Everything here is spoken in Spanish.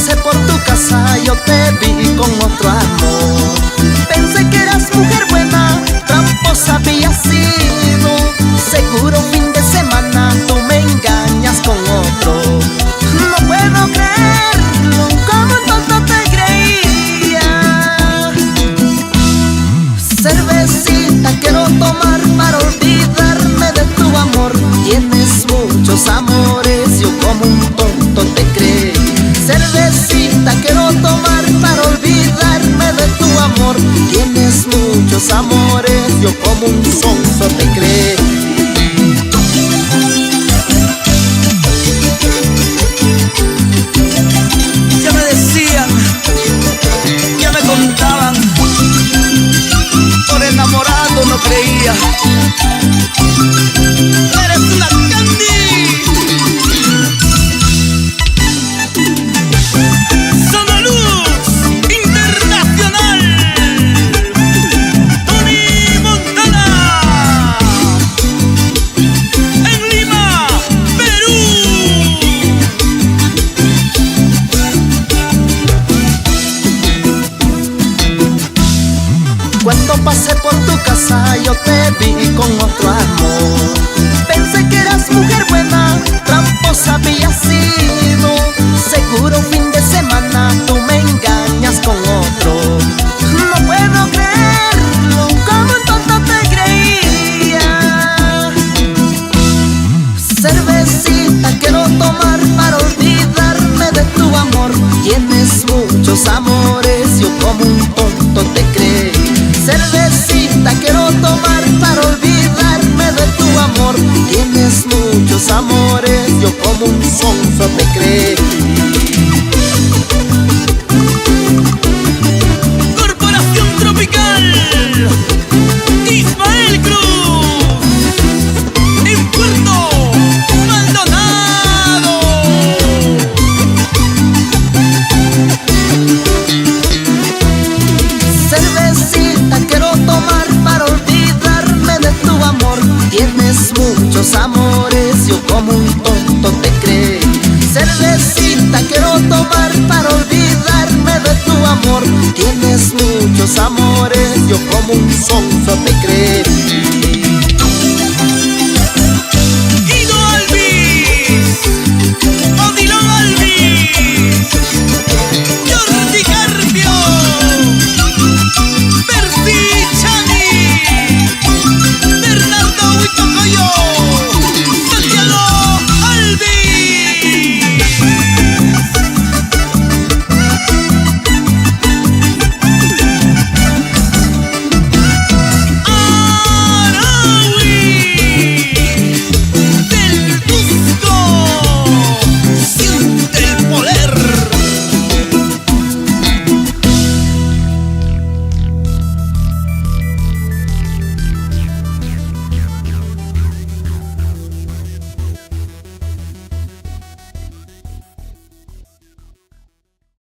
pasé por tu casa yo te vi con otro amor. Pensé que eras mujer buena, tramposa había sido. Seguro fin de semana tú me engañas con otro. No puedo creerlo, como tonto te creía. Cervecita quiero tomar para olvidarme de tu amor. Tienes muchos amores, yo como un tonto te creí. Cervecita quiero tomar para olvidarme de tu amor. Tienes muchos amores, yo como un sonso te creí. Ya me decían, ya me contaban, por enamorado no creía. Eres una Candy. Cuando pasé por tu casa yo te vi con otro amor. Pensé que eras mujer buena, tramposa había sido. Seguro fin de semana tú me engañas con otro. No puedo creerlo, como un tonto te creía. Cervecita quiero tomar para olvidarme de tu amor. Tienes muchos amores, yo como un tonto te creí. Cervecita quiero tomar para olvidarme de tu amor. Tienes muchos amores, yo como un sonso te creí. Corporación Tropical, Ismael Cruz, en Puerto Maldonado. Cervecita quiero tomar para olvidarme de tu amor. Tienes muchos amores, yo como un tonto te creí. Cervecita quiero tomar para olvidarme de tu amor. Tienes muchos amores, yo como un sonso te creí.